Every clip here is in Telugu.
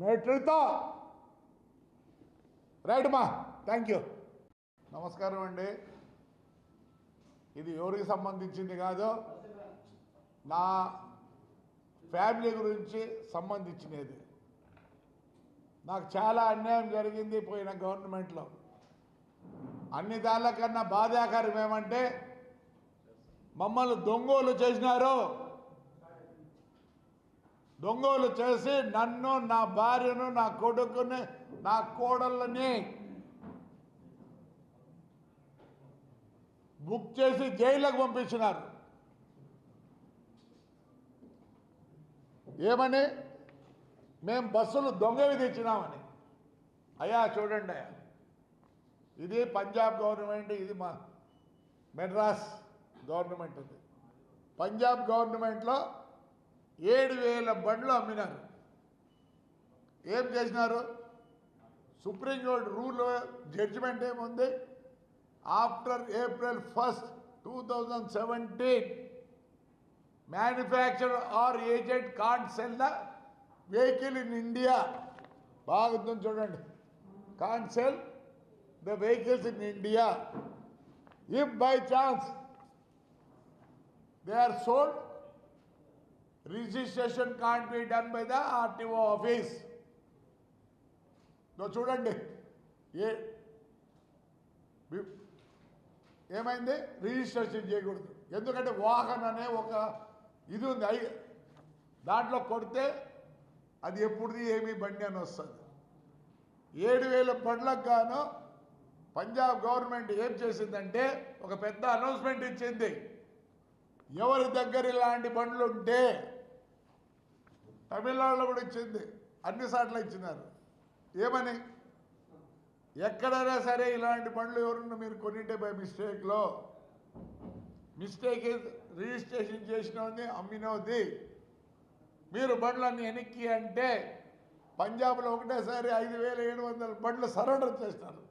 నేతృత్వ రైట్ మా థ్యాంక్ యూ. నమస్కారం అండి. ఇది ఎవరికి సంబంధించింది కాదు, నా ఫ్యామిలీ గురించి సంబంధించినది. నాకు చాలా అన్యాయం జరిగింది పోయిన గవర్నమెంట్లో. అన్ని దానికన్నా బాధాకరం ఏమంటే మమ్మల్ని దొంగోలు చేసినారు. దొంగోలు చేసి నన్ను, నా భార్యను, నా కొడుకుని, నా కోడళ్ళని బుక్ చేసి జైలుకు పంపించినారు. ఏమని? మేము బస్సులు దొంగవి తెచ్చినామని. అయ్యా చూడండి అయ్యా, ఇది పంజాబ్ గవర్నమెంట్, ఇది మా మెడ్రాస్ గవర్నమెంట్. ఇది పంజాబ్ గవర్నమెంట్లో 7,000 బండ్లు అమ్మినారు. ఏం చేసినారు? సుప్రీంకోర్టు రూల్ జడ్జిమెంట్ ఏముంది? After April 1st, 2017 manufacturer or agent can't sell the vehicle in India. బాగుందని చూడండి. Can't sell the vehicles in India. If by chance they are sold, registration can't be done by the RTO office. చూడండి ఏమైంది? రిజిస్ట్రేషన్ చేయకూడదు. ఎందుకంటే వాహన్ అనే ఒక ఇది ఉంది, దాంట్లో కొడితే అది ఎప్పుడుది ఏమీ బండి అని వస్తుంది. 7,000 బండ్లకు గాను పంజాబ్ గవర్నమెంట్ ఏం చేసిందంటే ఒక పెద్ద అనౌన్స్మెంట్ ఇచ్చింది. ఎవరి దగ్గర ఇలాంటి బండ్లు ఉంటే, తమిళనాడులో కూడా ఇచ్చింది, అన్ని సార్లు ఇచ్చినారు. ఏమని? ఎక్కడైనా సరే ఇలాంటి బండ్లు ఎవరున్నా మీరు కొనింటే బై మిస్టేక్లో, మిస్టేక్ రిజిస్ట్రేషన్ చేసినది అమ్మినది, మీరు బండ్లన్నీ వెనక్కి అంటే పంజాబ్లో ఒకటేసారి 5,700 బండ్లు సరెండర్ చేస్తారు.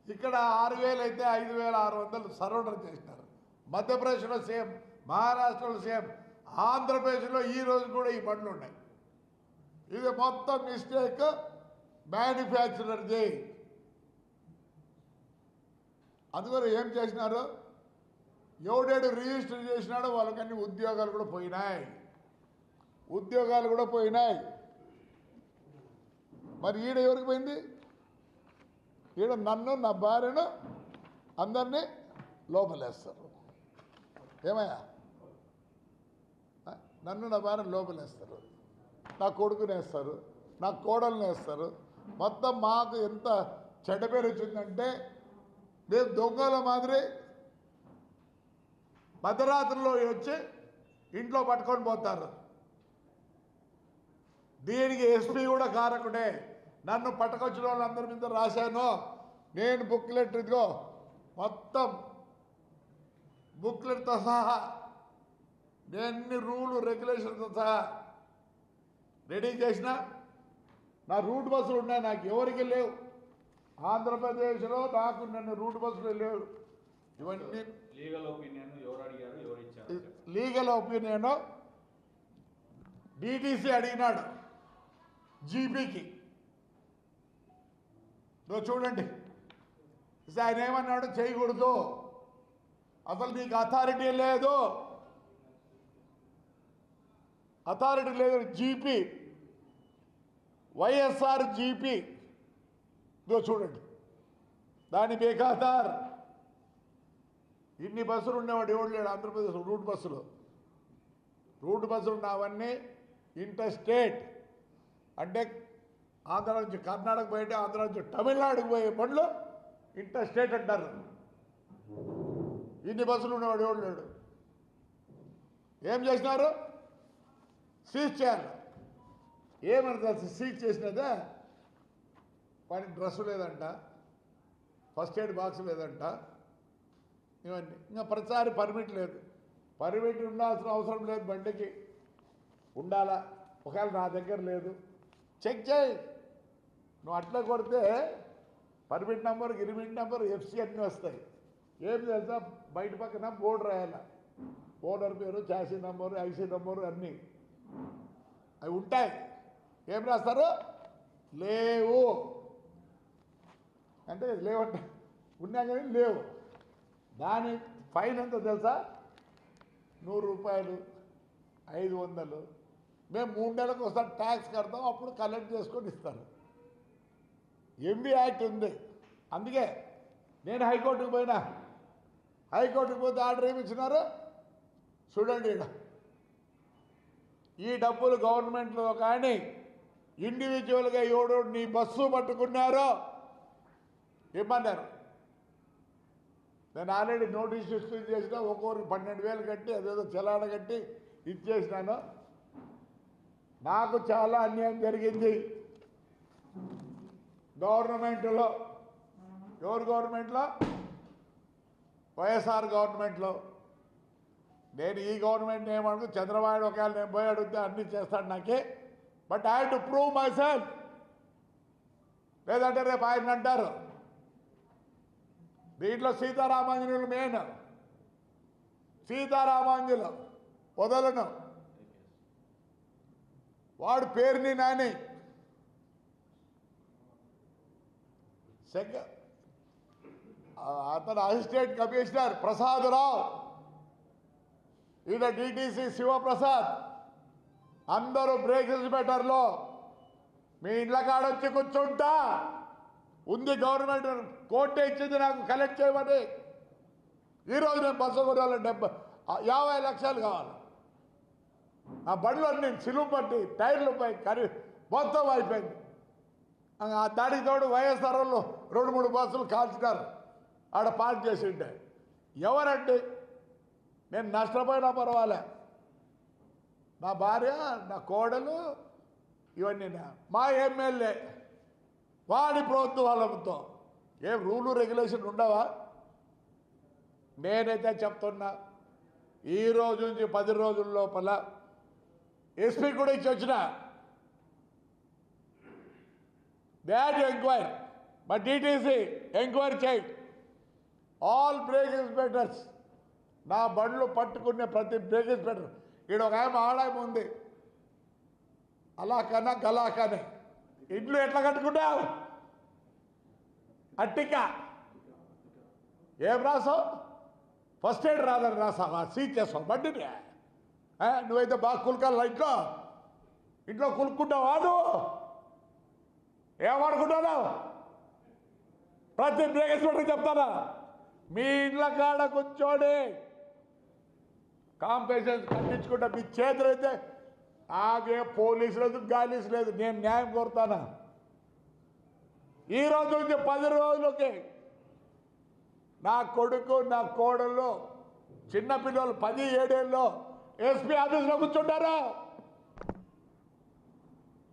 ఇక్కడ 6,000 అయితే 5,600 సరెండర్ చేసినారు. మధ్యప్రదేశ్లో సేమ్, మహారాష్ట్రలో సేమ్, ఆంధ్రప్రదేశ్లో ఈరోజు కూడా ఈ బండ్లు ఉన్నాయి. ఇది మొత్తం మిస్టేక్ మ్యానుఫ్యాక్చరర్ది. అందుకని ఏం చేసినారు? ఎవడేడు రిజిస్టర్ చేసినాడో వాళ్ళకన్నీ ఉద్యోగాలు కూడా పోయినాయి. మరి ఈడ ఎవరికి పోయింది? ఈడ నన్ను, నా భార్యను, అందరినీ లోపలేస్తారు. ఏమయ్యా? నన్ను, నా భార్యను లోపలేస్తారు, నా కొడుకుని వేస్తారు, నా కోడల్ని వేస్తారు. మొత్తం మాకు ఎంత చెడ్డ పేరు వచ్చిందంటే మేము దొంగల మాదిరి మధ్యరాత్రిలో వచ్చి ఇంట్లో పట్టుకొని పోతారు. దీనికి ఎస్పీ కూడా కారకుడే. నన్ను పట్టుకొచ్చిన వాళ్ళందరి మీద రాశాను నేను బుక్లెట్, ఇదిగో మొత్తం బుక్లెట్తో సహా నేను రూలు రెగ్యులేషన్తో సహా రెడీ చేసిన. నా రూట్ బస్సులు ఉన్నాయి, నాకు ఎవరికి లేవు. ఆంధ్రప్రదేశ్లో నాకు నన్ను రూట్ బస్సులు లేవు. ఇవన్నీ లీగల్ ఒపీనియన్. డిటిసి అడిగినాడు జీపీకి. చూడండి, ఆయన ఏమన్నాడు? చేయకూడదు, అసలు నీకు అథారిటీ లేదు. జీపీ, వైఎస్ఆర్ జీపీ చూడండి, దాని బేఖాతార్. ఇన్ని బస్సులు ఉండేవాడు ఎవడు లేడు ఆంధ్రప్రదేశ్. రూట్ బస్సులు ఉన్నవన్నీ ఇంటర్ స్టేట్, అంటే ఆంధ్ర నుంచి కర్ణాటక పోయేటే, ఆంధ్ర నుంచి తమిళనాడుకు పోయే బండ్లు ఇంటర్ స్టేట్ అంటారు. ఇన్ని బస్సులు ఉన్నవాడు ఎవడు లేడు. ఏం చేసినారు? సీజ్ చేయాలి. ఏమని సీజ్ చేసినదే? వాడికి డ్రెస్సు లేదంట, ఫస్ట్ ఎయిడ్ బాక్స్ లేదంట, ఇవన్నీ. ఇంకా ప్రతిసారి పర్మిట్ లేదు. పర్మిట్ ఉండాల్సిన అవసరం లేదు, బండికి ఉండాలా. ఒకవేళ నా దగ్గర లేదు, చెక్ చేయి. నువ్వు అట్లా కొడితే పర్మిట్ నెంబర్, గిరిమిట్ నెంబర్, ఎఫ్సి అన్నీ వస్తాయి. ఏం తెలుసా? బయట పక్కన బోర్డు రాయాల, ఓనర్ పేరు, చాసీ నెంబరు, ఐసీ నెంబరు అన్నీ. అవి ఉంటాయి. ఏం రాస్తారు? లేవు అంటే లేవంట, ఉన్నా కానీ లేవు. దాని ఫైన్ ఎంత తెలుసా? 100 రూపాయలు, 500. మేము 3 నెలలకు ఒకసారి ట్యాక్స్ కడతాం, అప్పుడు కలెక్ట్ చేసుకొని ఇస్తారు. ఎంబీ యాక్ట్ ఉంది. అందుకే నేను హైకోర్టుకు పోయినా. హైకోర్టుకు పోతే ఆర్డర్ ఏమి ఇచ్చినారు చూడండి. ఈ డబ్బులు గవర్నమెంట్లో కానీ ఇండివిజువల్గా ఎవడో నీ బస్సు పట్టుకున్నారో ఇమ్మన్నారు. నేను ఆల్రెడీ నోటీస్ ఇష్యూ చేసిన, ఒక్కొక్కరికి 12,000 కట్టి అదేదో చలాన కట్టి ఇచ్చేసినాను. నాకు చాలా అన్యాయం జరిగింది గవర్నమెంట్లో. ఎవరు గవర్నమెంట్లో? వైఎస్ఆర్ గవర్నమెంట్లో. నేను ఈ గవర్నమెంట్ ఏమనుకో, చంద్రబాబు ఒకవేళ నేను పోయి అడిగితే అన్నీ చేస్తాడు నాకే. But I have to prove my self. లేదంటే రేపు ఆయన అంటారు. దీంట్లో సీతారామాంజనులు మెయిన్. సీతారామాంజులు వదలను. వాడు పేరుని నాని అతను అసిస్టెంట్ కమిషనర్ ప్రసాదరావు, ఈయన డిటిసి శివప్రసాద్, అందరూ బ్రేక్ ఇన్స్పెక్టర్లో మీ ఇండ్ల కాడొచ్చి కూర్చుంటా ఉంది. గవర్నమెంట్ కోర్టే ఇచ్చింది నాకు కలెక్ట్ చేయమని. ఈరోజు నేను బస్సు కొనాలి, 50 లక్షలు కావాలి. ఆ బండ్లు అన్నీ సిలువు పట్టి టైర్లు పోయి మొత్తం అయిపోయింది. దానికి తోడు వైఎస్ఆర్ వాళ్ళు 2-3 బస్సులు కాల్చినారు ఆడ పార్క్ చేసి ఉంటే. ఎవరండి? నేను నష్టపోయినా పర్వాలే, నా భార్య, నా కోడలు, ఇవన్నీ మా ఎమ్మెల్యే వాడి ప్రభుత్వాలతో ఏం రూలు రెగ్యులేషన్ ఉండవా? నేనైతే చెప్తున్నా, ఈ రోజు నుంచి 10 రోజుల లోపల ఎస్పీ కూడా ఇచ్చి వచ్చిన దాట్ ఎంక్వైరీ, మా డిటిసి ఎంక్వైరీ చేయి. ఆల్ బ్రేక్ ఇన్స్పెక్టర్స్, నా బండ్లు పట్టుకునే ప్రతి బ్రేక్ ఇన్స్పెక్టర్. ఈడ ఒక ఆడాయం ఉంది, అలా కన్నా గలా కానీ ఇంట్లో ఎట్లా కట్టుకుంటావు? అట్టిక ఏం రాసావు? ఫస్ట్ ఎయిడ్ రాదని రాసావా? సీజ్ చేస్తావు బండిని. నువ్వైతే బాగా కులకాల ఇంట్లో కులుక్కుంటావా? నువ్వు ఏమనుకుంటున్నావు? ప్రతి బ్రేక్ ఇన్స్పెక్టర్ చెప్తానా, మీ ఇండ్ల కాడ కూర్చోండి కాంపెన్సేషన్ కట్టించుకుంటా. మీ చేతులు అయితే ఆగే పోలీసు లేదు, గాలీసు లేదు. నేను న్యాయం కోరుతానా? ఈ రోజు నుంచి 10 రోజులకి నా కొడుకు, నా కోడళ్ళు, చిన్నపిల్లలు 17 ఏళ్ళలో ఎస్పీ ఆఫీస్లో కూర్చుంటారు.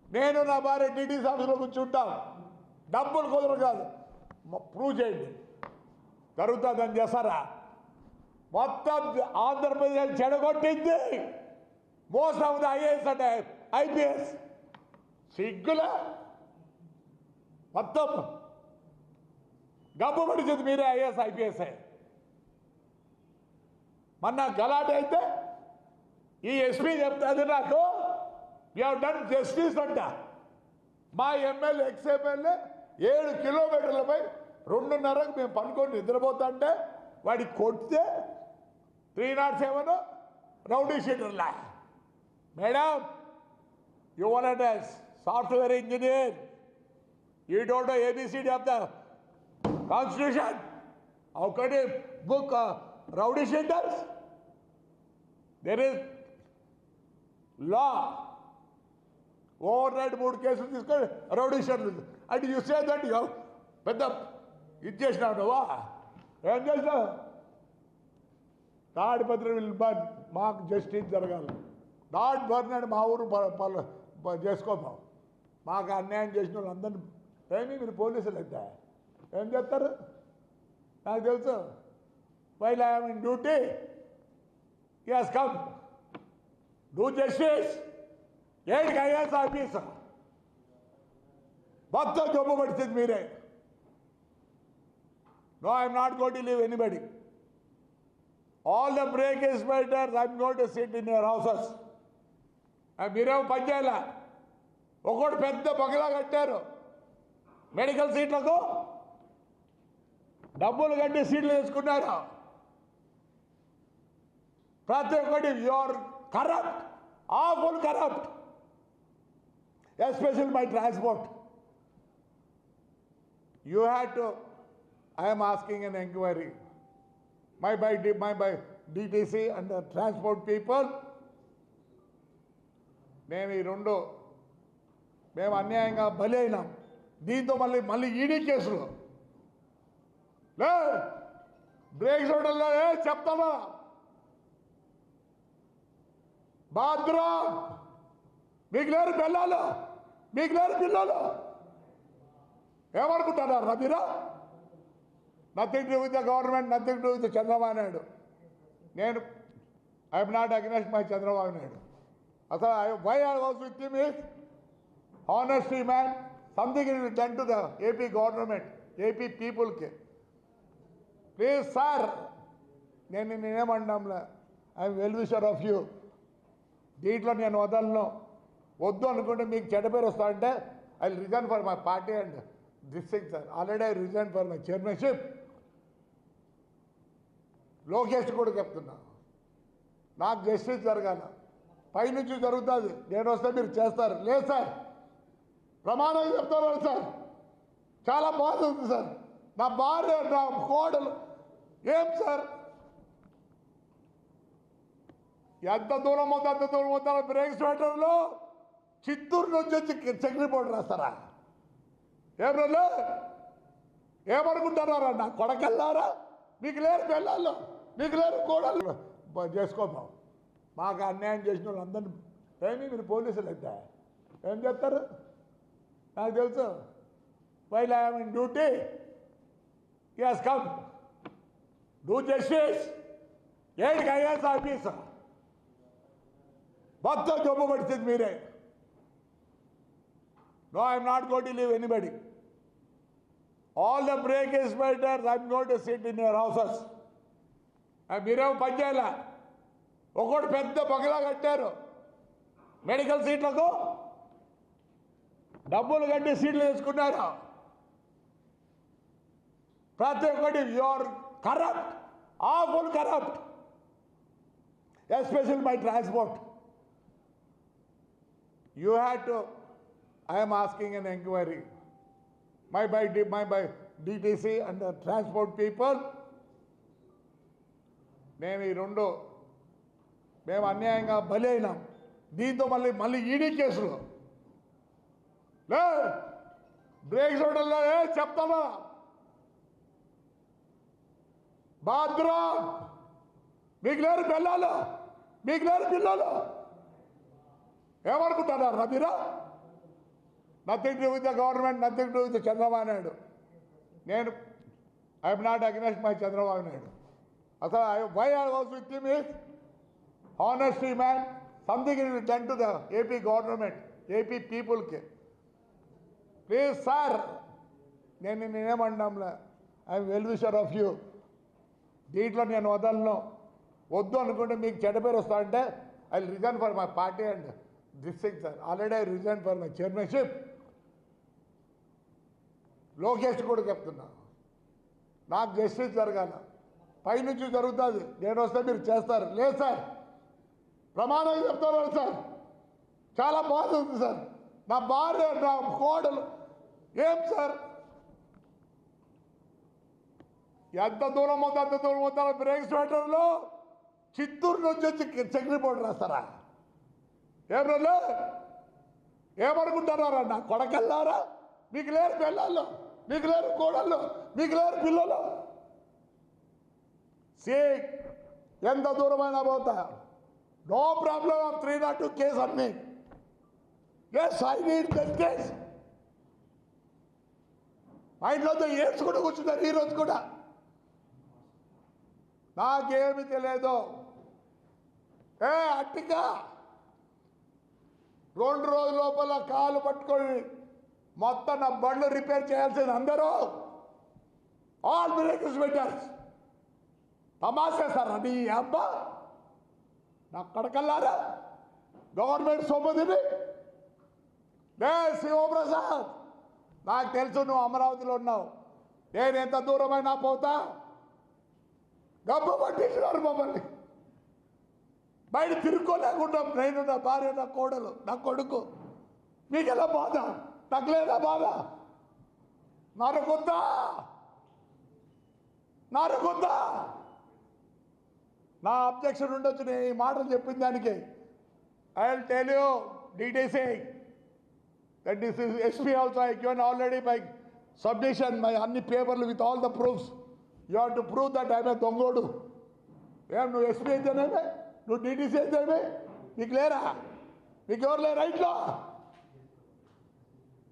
నేను నా భార్య డిటిసి ఆఫీస్లో కూర్చుంటాం. డబ్బులు కుదరదు కాదు, ప్రూవ్ చేయండి. జరుగుతుందని చేస్తారా? మొత్తం ఆంధ్రప్రదేశ్ చెడగొట్టింది మోస్ట్ ఆఫ్ ది ఐఏఎస్ అంటే ఐపీఎస్. సిగ్గులే, మొత్తం గబ్బు పడిచింది మీరే ఐఏఎస్ ఐపీఎస్. మొన్న గలాట అయితే ఈ ఎస్పీ చెప్తాది నాకు, యూ హ్యావ్ డన్ జస్టిస్ అంట. మా ఎమ్మెల్యే ఎమ్మెల్యే 7 కిలోమీటర్లపై 2:30కు మేము పనుకొని నిద్రపోతా అంటే వాడికి కొడితే 307 రౌడీ షీటర్లా. Madam, you want as software engineer, you don't know ABCD of the constitution. How can you book rowdy sheeters? There is law. Over night 3 కేసులు తీసుకొని రౌడీ షీటర్లు అంటే యూ సే దట్ యూ పెద్ద ఇది చేసినావు నువ్వా? ఏం చేసినావు? తాడిపత్రి విల్ బర్న్, మాకు జస్టిస్ జరగాలి. నాట్ బర్న్ అని మా ఊరు చేసుకోతాం. మాకు అన్యాయం చేసిన వాళ్ళందరినీ ఏమి మీరు పోలీసులు అయితే ఏం చేస్తారు? నాకు తెలుసు. While I'm in duty, yes come do justice. ఏంటి ఐఏఎస్ ఆఫీసర్ మొత్తం జబ్బు పడుతుంది మీరే. No, I am not going to leave anybody. All the break inspectors, I am going to sit in your houses. మీరేమో పని చేయాల. ఒకటి పెద్ద బంగ్లా కట్టారు, మెడికల్ సీట్లకు డబ్బులు కట్టి సీట్లు వేసుకున్నారు. ప్రతి ఒక్కటి your corrupt, awful corrupt, especially by transport. You had to, I'm asking an enquiry my by DTC and transport people. మేము ఈ రెండు మేము అన్యాయంగా బలి అయినాం. దీంతో మళ్ళీ ఈడీ కేసులు లే, బ్రేక్ చూడలే చెప్తావా బాద్రా, మీకు లేరు పిల్లలు, మీకు లేరు పిల్లలు ఏమనుకుంటున్నారు మీరు? Nothing to with the government, nothing to with Chandrababu Naidu. నేను I'm not against my Chandrababu Naidu. అసలు why I was with him is honesty man, something will be done to the AP government, AP people ki. Please sir, నేనేమంటాంలే, I'm well wisher of you. దీంట్లో నేను వదలను. వద్దు అనుకుంటే మీకు చెడ్డ పేరు వస్తా అంటే I resign for my party and this thing sir. Already I resign for my chairmanship. Lokesh కూడా చెప్తున్నా, నాకు జస్టిస్ జరగాల. పైనుంచి జరుగుతుంది, నేను వస్తే మీరు చేస్తారు. లేదు సార్, ప్రమాణం చెప్తున్నారు సార్. చాలా బాధ ఉంది సార్. నా భార్య, నా కోడలు ఏం సార్, ఎంత దూరం అవుతా అంత దూరం అవుతా. బ్రేక్ స్వెటర్లో చిత్తూరు నుంచి వచ్చి చెక్ రిపోర్ట్ రాస్తారా? ఏం రోజు ఏమనుకుంటున్నారా? నా కొడకెళ్ళారా? మీకు లేరు పిల్లలు, మీకు లేరు కోడలు చేసుకోతాం. మాకు అన్యాయం చేసిన వాళ్ళందరినీ ఏమి మీరు పోలీసులు అయితే ఏం చెప్తారు? నాకు తెలుసు. While I'm in duty, yes come do justice. ఏంటి ఐఏఎస్ ఆఫీసర్ మొత్తం జబ్బు పడుతుంది మీరే. No I'm not going to leave anybody. All the break inspectors I'm going to sit in your houses. మీరేమో పని చేయాల. ఒకటి పెద్ద బంగ్లా కట్టారు, మెడికల్ సీట్లకు డబ్బులు కట్టి సీట్లు వేసుకున్నారు. ప్రతి ఒక్కటి your corrupt, awful corrupt, especially by transport. You had to, I'm asking an enquiry my by DTC and transport people. మేము ఈ రెండు మేము అన్యాయంగా బలి అయినాం. దీంతో మళ్ళీ ఈడీ కేసులు లే, బ్రేక్ చూడలే చెప్తావా బాద్రా, మీకు లేరు పిల్లలు, మీకు లేరు పిల్లలు ఏమనుకుంటున్నారు మీరు? Nothing to with the government, nothing to with Chandrababu Naidu. నేను I'm not against my Chandrababu Naidu. అసలు why I was with him is honesty man, something will be done to the AP government, AP people ki. Please sir, నేనేమంటాంలే, I'm well wisher of you. దీంట్లో నేను వదలను. వద్దు అనుకుంటే మీకు చెడ్డ పేరు వస్తా అంటే I resign for my party and this thing sir. Already I resign for my chairmanship. Lokesh కూడా చెప్తున్నా, నాకు జస్టిస్ జరగాల. పైనుంచి జరుగుతుంది, నేను వస్తే మీరు చేస్తారు. లేదు సార్, ప్రమాణం చెప్తున్నారు సార్. చాలా బాధ ఉంది సార్. నా భార్య, నా కోడలు ఏం సార్, ఎంత దూరం అవుతా అంత దూరం అవుతా. బ్రేక్ స్వెటర్లో చిత్తూరు నుంచి వచ్చి చెక్ రిపోర్ట్ రాస్తారా? ఏం రోజు ఏమనుకుంటున్నారా? నా కొడకెళ్ళారా? మీకు లేరు పిల్లలు, మీకు లేరు కోడళ్ళు, మీకు లేరు పిల్లలు. ఎంత దూరమైనా పోతా. No problem of 302 case on me. Yes, I need justice. మా ఇంట్లో ఏడ్చుకుంటూ కూర్చున్నారు ఈరోజు కూడా. నాకేమి తెలియదు. అట్టిగా 2 రోజుల లోపల కాలు పట్టుకొని మొత్తం నా బండ్లు రిపేర్ చేయాల్సింది అందరూ. ఆల్ బ్రేక్ ఇన్స్పెక్టర్స్ తమాషా సార్. అది అబ్బా, నా కడకల్లారా గవర్నమెంట్ సొమ్ముదిని లే శివప్రసాద్, నాకు తెలుసు నువ్వు అమరావతిలో ఉన్నావు, నేను ఎంత దూరమైనా పోతా. గబ్బు పట్టించినారు మమ్మల్ని, బయట తిరుక్కోలేకుండా నేను, నా భార్య, నా కోడలు, నా కొడుకు. మీకెలా బాధ? నాకు లేదా బాధ? నరుకుద్దా నరుకుద్దా. నా అబ్జెక్షన్ ఉండొచ్చు నేను ఈ మాటలు చెప్పిన దానికి. I will tell you DTC that this is SP also I given already by submission my అన్ని పేపర్లు with all the proofs. You have to prove that I am a దొంగోడు. ఏం నువ్వు SP అయితేనేమే, నువ్వు DTC అయితేనే, నీకు లేరా? నీకెవరు లేరా ఇంట్లో?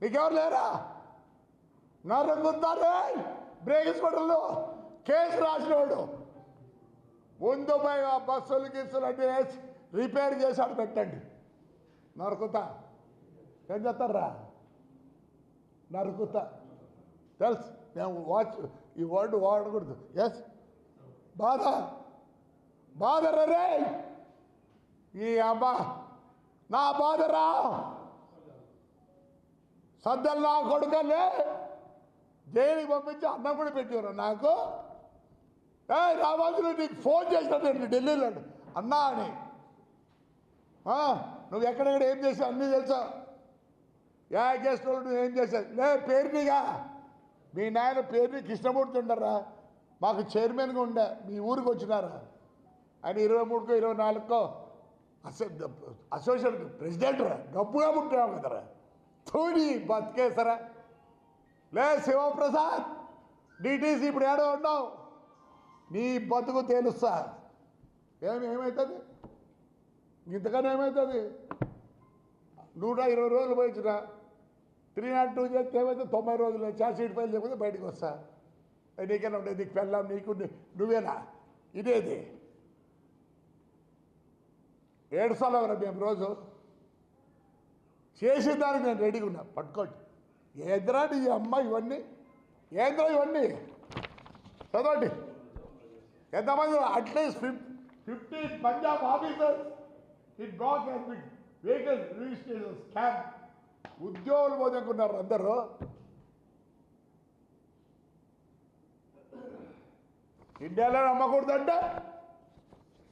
నీకెవరు లేరా? నరుకుతారే బ్రేక్ హాస్పిటల్లో కేసు రాసినోడు ముందు పోయి ఆ బస్సులు గిస్సులు అన్నీ వేసి రిపేర్ చేశాడు పెట్టండి. నరుకుతా ఏం చేస్తారా? నరుకుతా తెలుసు. నేను ఈ వర్డ్ వాడకూడదు. ఎస్ బాధ బాధరా ఈ అబ్బా, నా బాధరా. సద్దలు నా కొడుకలే జైలుకి పంపించి అన్నం కూడా పెట్టారు నాకు. రావాల్సిన నీకు ఫోన్ చేసినట్టు ఢిల్లీలో అన్నా అని. నువ్వు ఎక్కడెక్కడ ఏం చేసావు అన్నీ తెలుసా? యా గెస్ట్ వాళ్ళు నువ్వు ఏం చేశావు? లే పేరునిగా మీ నాయన పేరుని కృష్ణమూర్తి ఉండరా, మాకు చైర్మన్గా ఉండే, మీ ఊరికి వచ్చినారా ఆయన 23కో 24కో అసోసియేషన్ ప్రెసిడెంట్ రా, డబ్బుగా పుట్టావు కదరా. తోడి బతికేసరా. లే శివప్రసాద్ DTC ఇప్పుడు ఏడో ఉన్నావు, నీ బతుకు తేలుస్తా. ఏమవుతుంది ఇంతకన్నా? ఏమవుతుంది? 120 రోజులు పోయించిన 302 చేస్తే ఏమైతే 90 రోజులు ఛార్జ్ షీట్ ఫైల్ చేయకపోతే బయటకు వస్తా. నీకైనా ఉండేది, నీకు పెళ్ళాం, నీకు నువ్వేనా? ఇదేది ఏడుస్తారా మేము రోజు చేసిన దానికి నేను రెడీగా ఉన్నా. పట్టుకోండి. ఏంద్రా నీ అమ్మ ఇవన్నీ? ఏంద్రా ఇవన్నీ? చదవండి. ఎంతమంది? అట్లీస్ట్ 50 Punjab officers in black vehicle registration scam. ఉద్యోగులు పోదనుకున్నారు అందరూ. ఇండియాలో నమ్మకూడదంటే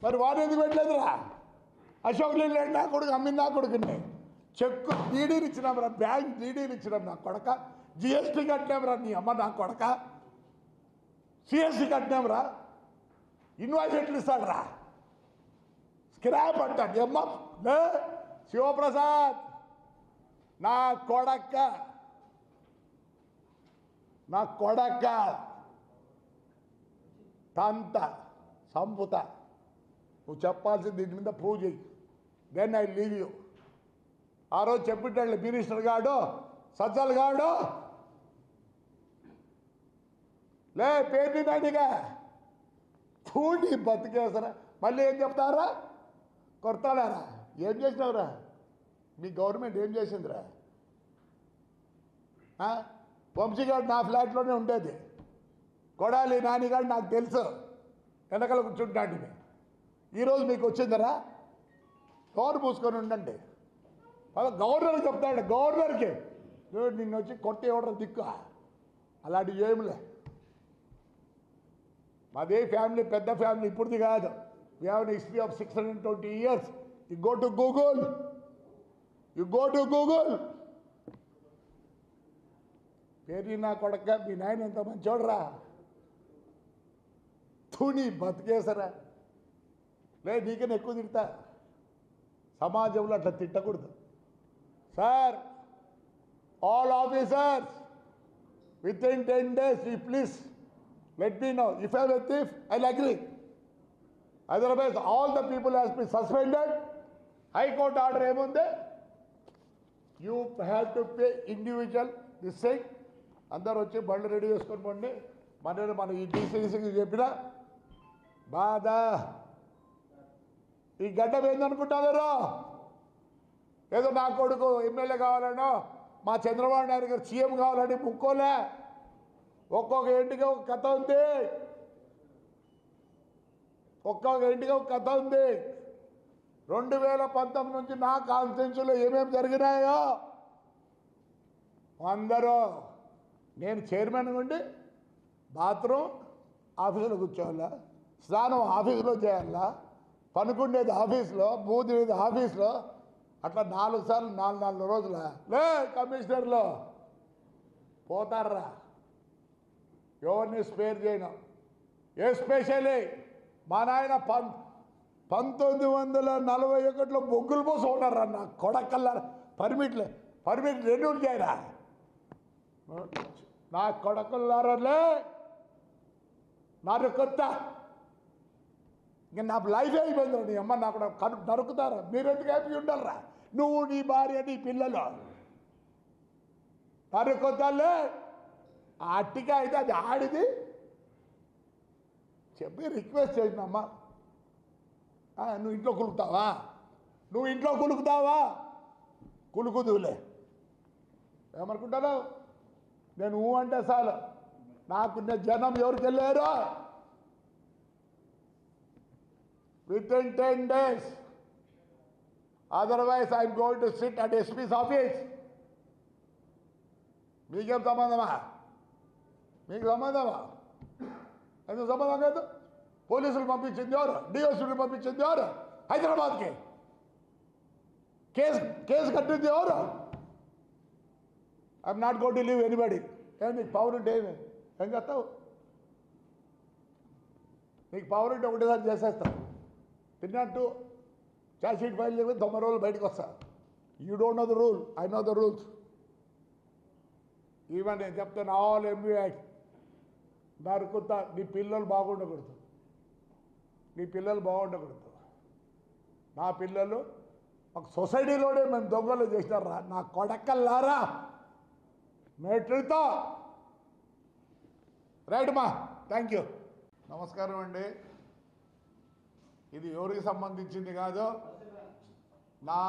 మరి వాడు ఎందుకు పెట్టలేదురా? అశోక్ లీలాండ్ నా కొడుకు అమ్మిన నా కొడుకుని చెక్కు డీడీలు ఇచ్చినాం రా, బ్యాంక్ డీడీలు ఇచ్చినాం నా కొడక. GST కట్టినాం రా నీ అమ్మ నా కొడక. CST కట్టినాం రా. ఇన్వాయిస్ ఎట్లు ఇస్తాడు రా? స్క్రాప్ అంటాడు అమ్మ. లే శివప్రసాద్ నా కొడక్క, నా కొడక్క తంత సంపుత. నువ్వు చెప్పాల్సింది దీని మీద ప్రూవ్ చేయి. Then I leave you. ఆ రోజు చెప్పిట్టాడు మినిస్టర్ గాడు, సజ్జల్ గాడు. లే పేరు నానిగా చూడి బతికేసరా. మళ్ళీ ఏం చెప్తారా? కొడతాడారా? ఏం చేసినావురా? మీ గవర్నమెంట్ ఏం చేసిందిరా? వంశీగాడు నా ఫ్లాట్లోనే ఉండేది. కొడాలి నానిగాడు నాకు తెలుసు, వెనకాల కూర్చుంటాడు. ఈరోజు మీకు వచ్చిందరా? గవర్నర్ మూసుకొని ఉండండి. గవర్నర్కి చెప్తాడు, గవర్నర్కి నిన్ను వచ్చి కొట్టి ఇవ్వడం దిక్కు. అలాంటివి ఏమిలే. మాదే ఫ్యామిలీ, పెద్ద ఫ్యామిలీ, ఇప్పుడుది కాదు. We have an history of 620 years. You go to Google, you go to Google. పేరు నా కొడక, మీ నాయన ఎంత మంచోడరా. తుని బతికేసరా. లే నీకన్నా ఎక్కువ తిడతా. సమాజంలో అట్లా తిట్టకూడదు sir. All officers with in 10 days you please let me know. If I am a thief, I'll agree. Otherwise all the people has been suspended. High Court order ఏముంది? You have to pay individual this thing. అందరు వచ్చి బండ్లు రెడీ చేసుకొని పోండి. మన ఈ DCCకి చెప్పిన బాధ. ఈ గడ్డం ఏందనుకుంటున్నారు? ఏదో నా కొడుకు ఎమ్మెల్యే కావాలనో, మా చంద్రబాబు నాయుడు గారు సీఎం కావాలని ముక్కోలే. ఒక్కొక్క ఇంటికి ఒక కథ ఉంది, ఒక్కొక్క ఇంటికి ఒక కథ ఉంది. 2019 నుంచి నా కాన్స్టిట్యూన్సీలో ఏమేమి జరిగినాయో అందరూ నేను చైర్మన్ ఉండి బాత్రూమ్ ఆఫీసులో కూర్చోవాలా, స్నానం ఆఫీసులో చేయాలా, పనుకుండేది ఆఫీసులో, బూదినేది ఆఫీసులో, అట్లా 4 సార్లు 4 రోజుల లే కమిషనర్లో పోతారా, ఎవరిని స్పేర్ చేయను. ఎస్పెషల్లీ మా నాయన 1941లో బొగ్గులు పోసి ఉన్నారా నా కొడకల్లా పర్మిట్ రెన్యూల్ చేయరా నా కొడకల్లారలే నాకు కొత్త ఇంక నా లైఫ్ అయిపోయింది. నీ అమ్మ నాకు నరుకుతారా, మీరెందుకు హ్యాపీ ఉండాలరా, నువ్వు నీ భార్య నీ పిల్లలు నరుకొద్దాలే. అట్టిగా అయితే అది ఆడిది చెప్పి రిక్వెస్ట్ చేసినమ్మా. నువ్వు ఇంట్లో కులుకుతావా, కులుకుదులే ఏమనుకుంటాను నేను అంటే చాలు. నాకున్న జనం ఎవరికి వెళ్ళారో within 10 days, otherwise I'm going to sit at SP's office. మీకేం సంబంధమా, మీకు సంబంధమా, ఎందుకు సంబంధం కాదు. పోలీసులు పంపించింది ఎవరు, డిఎస్పీలు పంపించింది ఎవరు, హైదరాబాద్కి కేసు కట్టింది ఎవరు. I'm not going to leave anybody. నీకు పవర్ ఉంటే ఏం చేస్తావు, నీకు పవర్ ఉంటే ఒకటేసారి చేసేస్తావు. తిన్నట్టు ఛార్జ్ షీట్ ఫైల్ చేసి 90 రోజులు బయటకు వస్తా. You don't know the rule, I know the rules. Even నేను చెప్తాను ఆల్ ఎంబీ యాక్ట్ నరుకుతా. నీ పిల్లలు బాగుండకూడదు, నా పిల్లలు ఒక సొసైటీలోనే మేము దొంగలు చేసినారా నా కొడకల్లారా మెట్రితో. రైట్ మా, థ్యాంక్ యూ. నమస్కారం అండి. ఇది ఎవరికి సంబంధించింది కాదు, నా